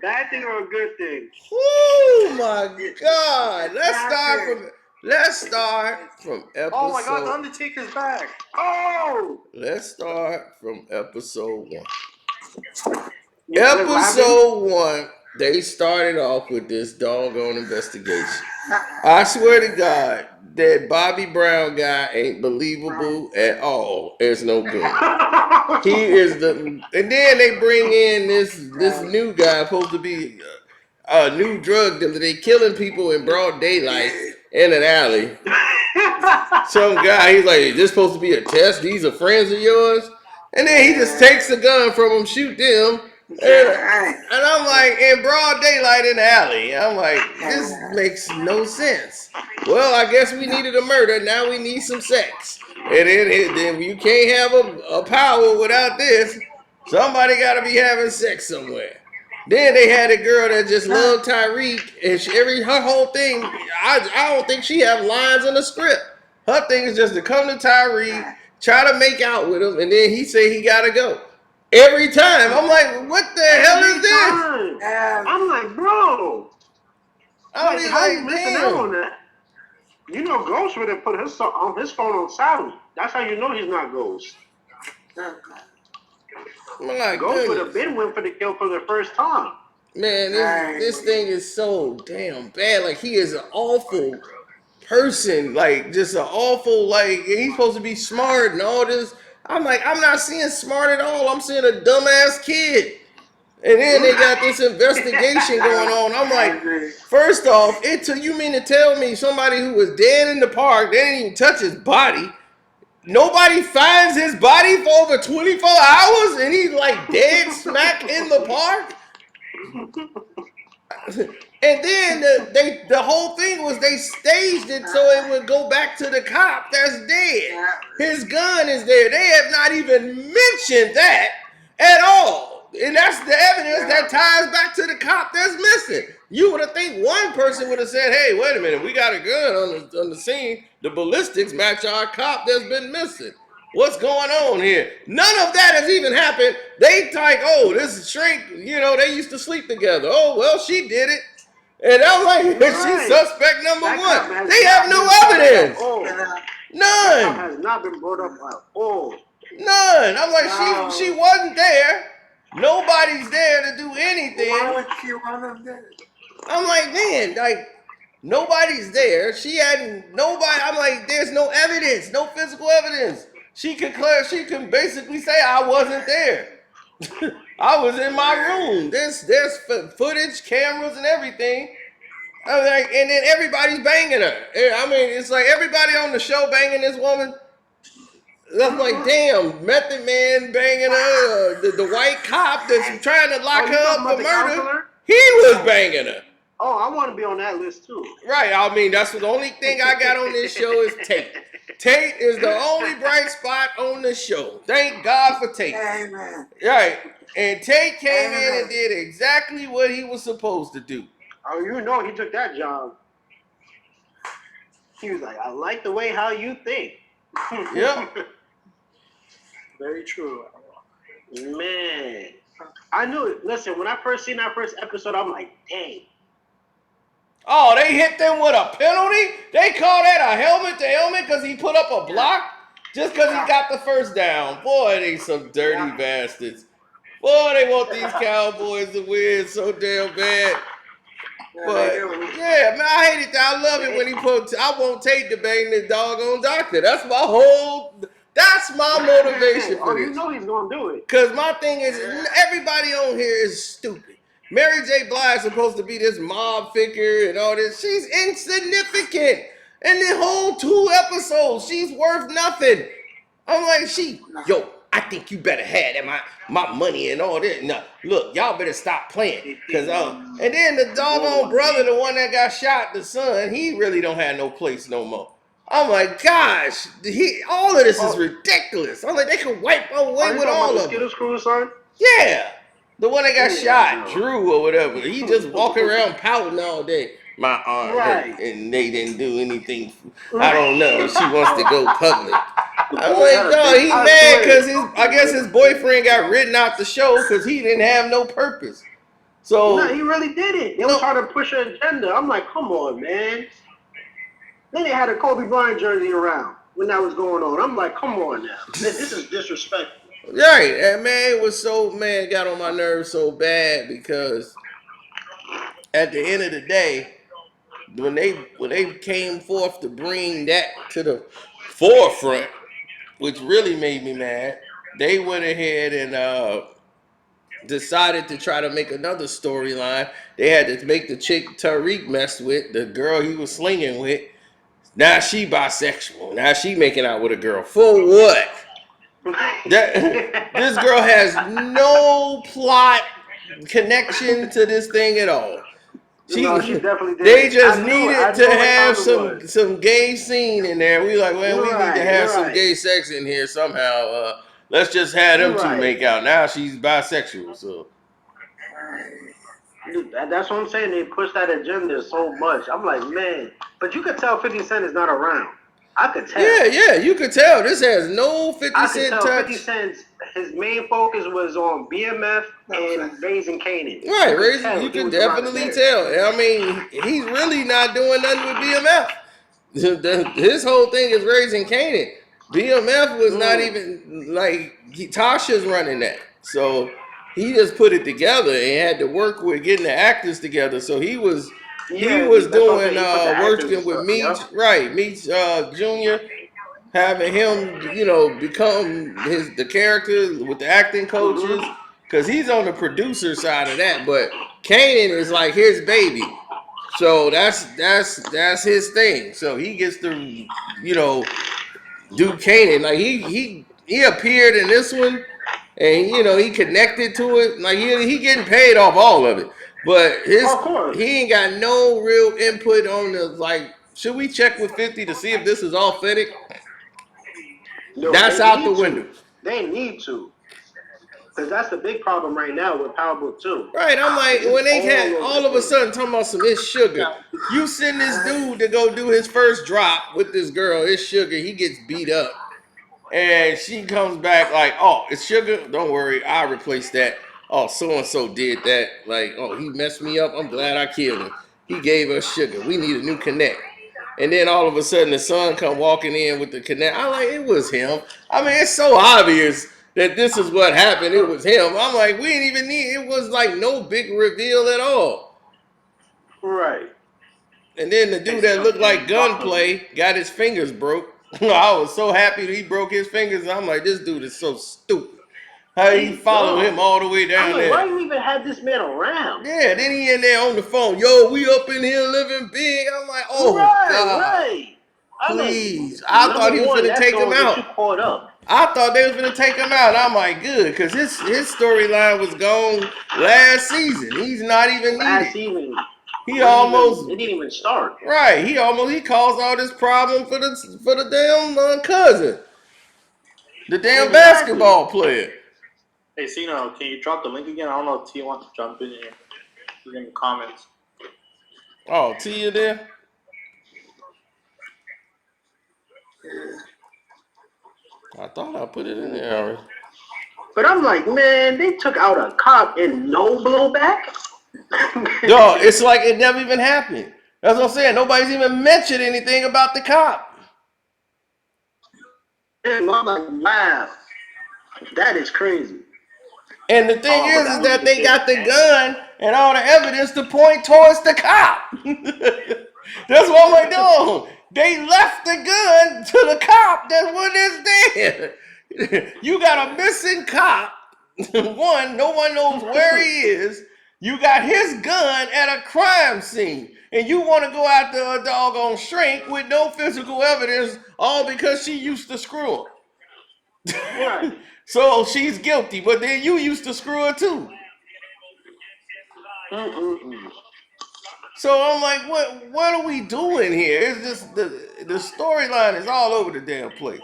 bad thing or a good thing? Oh my God! Let's start from Oh my God, the episode. Undertaker's back. Oh. Let's start from episode one. What happened? Episode one, they started off with this doggone investigation. I swear to God, that Bobby Brown guy ain't believable at all. There's no good. He is the, and then they bring in this new guy supposed to be a new drug dealer. They killing people in broad daylight in an alley. Some guy, he's like, is this supposed to be a test? These are friends of yours? And then he just takes the gun from them, shoot them. And I'm like, in broad daylight in the alley. I'm like, this makes no sense. Well, I guess we needed a murder. Now we need some sex. And then you can't have a power without this. Somebody got to be having sex somewhere. Then they had a girl that just loved Tyreek, and her whole thing, I don't think she have lines in the script. Her thing is just to come to Tyreek, try to make out with him, and then he say he gotta go. Every time. I'm like, what the hell is this? I'm like, bro. I'll be how you like, missing out on damn. that? You know, Ghost would have put his phone on silent. That's how you know he's not Ghost. My Ghost would goodness. have been went for the kill for the first time. Man, this thing is so damn bad. Like, he is an awful person. Like, just an awful, like, he's supposed to be smart and all this. I'm like, I'm not seeing smart at all. I'm seeing a dumbass kid. And then they got this investigation going on. I'm like, first off, you mean to tell me somebody who was dead in the park, they didn't even touch his body. Nobody finds his body for over 24 hours and he's like dead smack in the park? And then the whole thing was they staged it so it would go back to the cop that's dead. His gun is there. They have not even mentioned that at all. And that's the evidence that ties back to the cop that's missing. You would have think one person would have said, hey, wait a minute, we got a gun on the scene. The ballistics match our cop that's been missing. What's going on here? None of that has even happened. They like, oh, this shrink, they used to sleep together. Oh, well, she did it. And I'm like, she's suspect number one. They have no evidence. None. Has not been brought up at all. None. I'm like, she wasn't there. Nobody's there to do anything. Why would she want to do it? I'm like, man, like, nobody's there. She hadn't, nobody, I'm like, there's no evidence, no physical evidence. She can basically say I wasn't there. I was in my room. There's footage, cameras, and everything. I'm like, and then everybody's banging her. I mean, it's like everybody on the show banging this woman. I'm like, damn, Method Man banging her. The white cop that's trying to lock her up for murder, counselor? He was banging her. Oh, I want to be on that list too. Right. I mean, that's the only thing I got on this show is Tate. Tate is the only bright spot on the show. Thank God for Tate. Amen. Right. And Tate came in and did exactly what he was supposed to do. Oh, you know he took that job. He was like, I like the way how you think. Yep. Very true. Man. I knew it. Listen, when I first seen that first episode, I'm like, dang. Oh, they hit them with a penalty? They call that a helmet to helmet because he put up a block? Just because he got the first down. Boy, they some dirty bastards. Boy, they want these Cowboys to win so damn bad. But, yeah, man, I hate it. I love it when I want Tate to bang this doggone doctor. That's my motivation for this. You know he's going to do it. Because my thing is, everybody on here is stupid. Mary J. Blige is supposed to be this mob figure and all this. She's insignificant. In the whole 2 episodes, she's worth nothing. I'm like, I think you better have that my money and all this. No, look, y'all better stop playing. And then the doggone brother, the one that got shot, the son, he really don't have no place no more. I'm like, gosh, all of this is ridiculous. I'm like, they could wipe away with all of them. Crew, son? Yeah. The one that got shot, Drew or whatever. He just walking around pouting all day. My arm hurt, and they didn't do anything. I don't know. She wants to go public. I'm like, dog, he mad because I guess his boyfriend got written out the show because he didn't have no purpose. So No, he really did it. They No. were trying to push an agenda. I'm like, come on, man. Then they had a Kobe Bryant jersey around when that was going on. I'm like, come on now. This is disrespectful. right, and man, it was so man got on my nerves so bad because at the end of the day, when they came forth to bring that to the forefront, which really made me mad, they went ahead and decided to try to make another storyline. They had to make the chick Tariq messed with, the girl he was slinging with. Now she bisexual. Now she making out with a girl. For what? This girl has no plot connection to this thing at all. No, she definitely did. They just I needed to knew what have time it was. some gay scene in there. We like, well, we need to have You're some right. gay sex in here somehow. Let's just have them You're two right. make out. Now she's bisexual, so Dude, that's what I'm saying. They push that agenda so much. I'm like, man. But you could tell 50 Cent is not around. I could tell. yeah, you could tell this has no 50 I could Cent tell touch. 50 Cent's his main focus was on BMF and Raising Canaan. Right, He you can was around definitely there. tell. I mean, he's really not doing nothing with BMF. His whole thing is Raising Canaan. BMF was not even like Tasha's running that, so he just put it together and had to work with getting the actors together. So he was Yeah, doing that's what I'm saying. He put the actors working and with stuff, Meech, yeah. right? Meech Jr. having him, become the character with the acting coaches, because he's on the producer side of that. But Kanan is like his baby, so that's his thing. So he gets to do Kanan. Like he appeared in this one, and he connected to it. Like he getting paid off all of it, but Of course. he ain't got no real input on the like. Should we check with 50 to see if this is authentic? No, That's they out the need to. window. They need to. Because that's the big problem right now with Power Book 2. Right, I'm like, when they had all of a place. sudden talking about some it's sugar. You send this dude to go do his first drop with this girl, it's sugar, he gets beat up. And she comes back like, oh, it's sugar? Don't worry, I'll replace that. Oh, so-and-so did that. Like, oh, he messed me up. I'm glad I killed him. He gave us sugar. We need a new connect. And then all of a sudden the son come walking in with the connect. I'm like, it was him. I mean, it's so obvious that this is what happened. It was him. I'm like, we didn't even need, it was like no big reveal at all. Right. And then the dude that looked like Gunplay got his fingers broke. I was so happy that he broke his fingers. And I'm like, this dude is so stupid. How you follow him all the way down there? Why you even have this man around? Yeah, then he in there on the phone. Yo, we up in here living big. I'm like, oh, God. Right. Please. I thought he was going to take him out. I thought they was going to take him out. I'm like, good, because his storyline was gone last season. He's not even needed. Last season. He almost it didn't even start. Right. He caused all this problem for the damn cousin. The damn basketball player. Hey, Cino, can you drop the link again? I don't know if T wants to jump in here. He's in the comments. Oh, T, you there? I thought I put it in there already. But I'm like, man, they took out a cop and no blowback? Yo, it's like it never even happened. That's what I'm saying. Nobody's even mentioned anything about the cop. And I'm like, wow, that is crazy. And the thing is that they got the gun and all the evidence to point towards the cop. That's what I'm like, no. They left the gun to the cop. That's what it's there. You got a missing cop. One, no one knows where he is. You got his gun at a crime scene. And you want to go after a doggone shrink with no physical evidence, all because she used to screw him. Right. So she's guilty, but then you used to screw her too. So I'm like, what are we doing here? It's just the storyline is all over the damn place.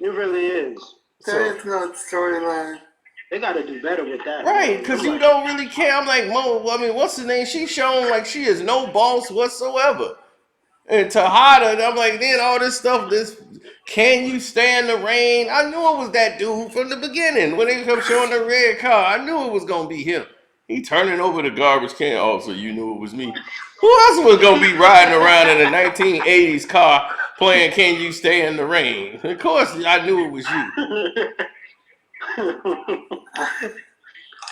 It really is. There is no storyline. They got to do better with that. Right, because you don't really care. I'm like, what's the name? She's shown like she is no boss whatsoever. And Tejada, I'm like, then all this stuff, can you stand the rain? I knew it was that dude from the beginning when they kept showing the red car. I knew it was going to be him. He turning over the garbage can. Oh, so you knew it was me. Who else was gonna be riding around in a 1980s car playing "Can You Stay in the Rain"? Of course, I knew it was you.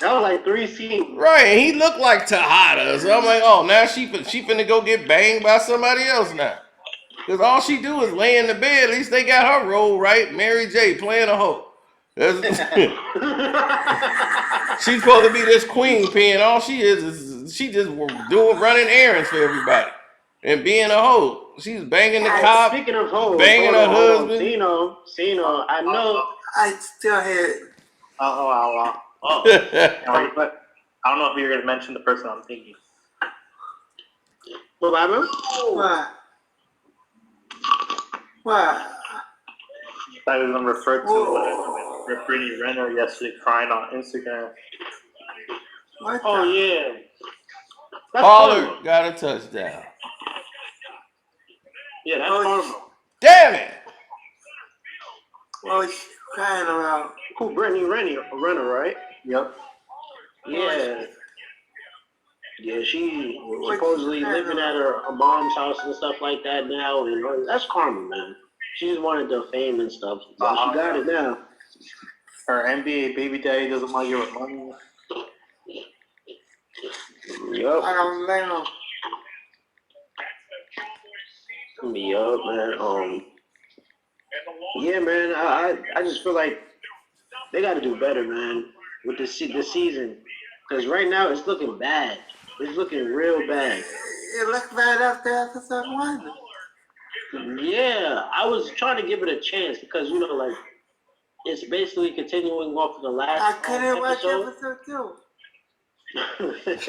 That was like 3 scenes. Right, and he looked like Tejada. So I'm like, oh, now she finna go get banged by somebody else now. Because all she do is lay in the bed. At least they got her role right. Mary J. playing a hoe. She's supposed to be this queen pin. All she is she just running errands for everybody and being a hoe. She's banging the cop, Speaking of hoes, banging her husband. Cino, I know. I still had. Oh. But I don't know if you're gonna mention the person I'm thinking. What happened? What? I was gonna refer to Brittany Renner yesterday crying on Instagram. What? Oh yeah. That's Pollard karma. got a touchdown. Yeah, that's karma. Damn it! What was she crying about? Who? Brittany Renner, right? Yep. Yeah. Yeah, she What supposedly you living at her mom's house and stuff like that now, and that's karma, man. She just wanted the fame and stuff, but she got it now. Her NBA baby daddy doesn't want to give her money. Yup. I don't blame him. Yup, man. Yeah, man. I just feel like they got to do better, man, with the season, because right now it's looking bad. It's looking real bad. It looked bad after episode 1. Yeah, I was trying to give it a chance because like it's basically continuing off of the last I couldn't watch episode. episode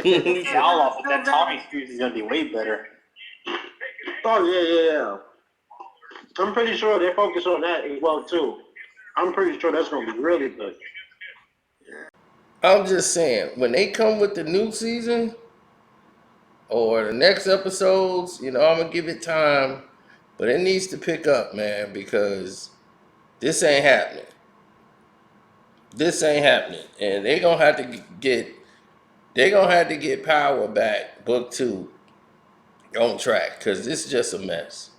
2. Y'all off, but that Tommy Street is gonna be way better. Oh yeah. I'm pretty sure they're focused on that as well too. I'm pretty sure that's gonna be really good. I'm just saying, when they come with the new season or the next episodes, I'm gonna give it time, but it needs to pick up, man, because this ain't happening. This ain't happening, and they're gonna have to get Power back, book 2, on track, because this is just a mess.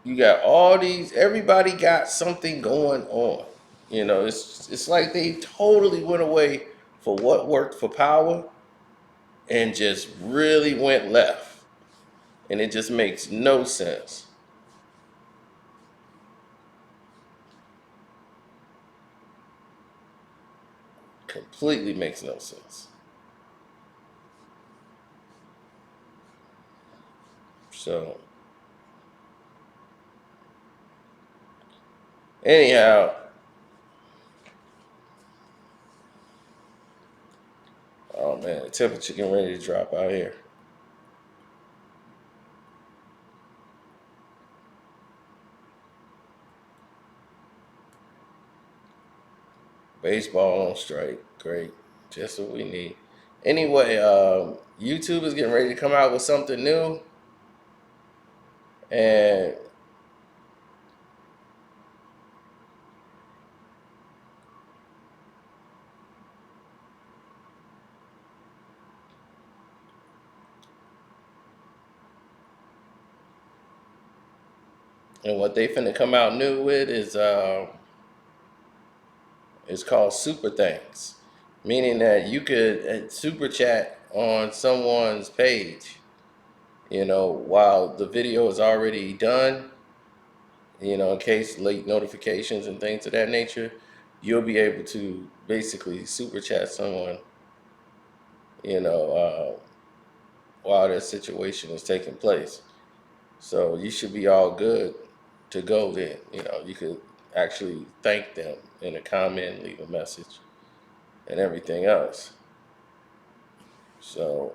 You got all these. Everybody got something going on. It's like they totally went away for what worked for Power, and just really went left, and it just makes no sense. Completely makes no sense. So, anyhow, oh man, the temperature getting ready to drop out here. Baseball on strike, great, just what we need. Anyway, YouTube is getting ready to come out with something new, and what they finna come out new with is it's called Super Thanks, meaning that you could super chat on someone's page, while the video is already done, in case late notifications and things of that nature, you'll be able to basically super chat someone, while that situation is taking place. So you should be all good to go then. You could actually thank them in a comment, leave a message, and everything else. So,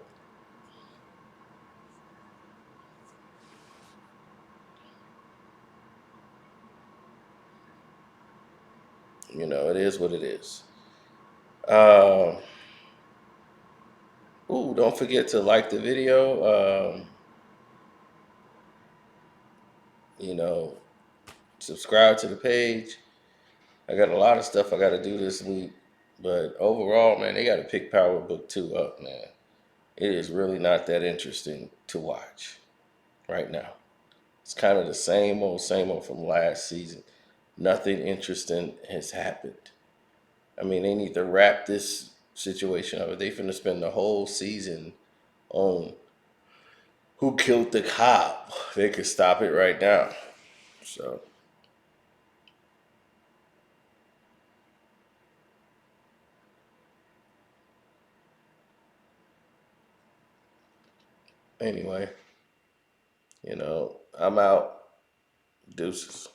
it is what it is. Don't forget to like the video. Subscribe to the page. I got a lot of stuff I got to do this week. But overall, man, they got to pick Power Book 2 up, man. It is really not that interesting to watch right now. It's kind of the same old from last season. Nothing interesting has happened. I mean, they need to wrap this situation up. They finna spend the whole season on who killed the cop. They could stop it right now. So, anyway, I'm out. Deuces.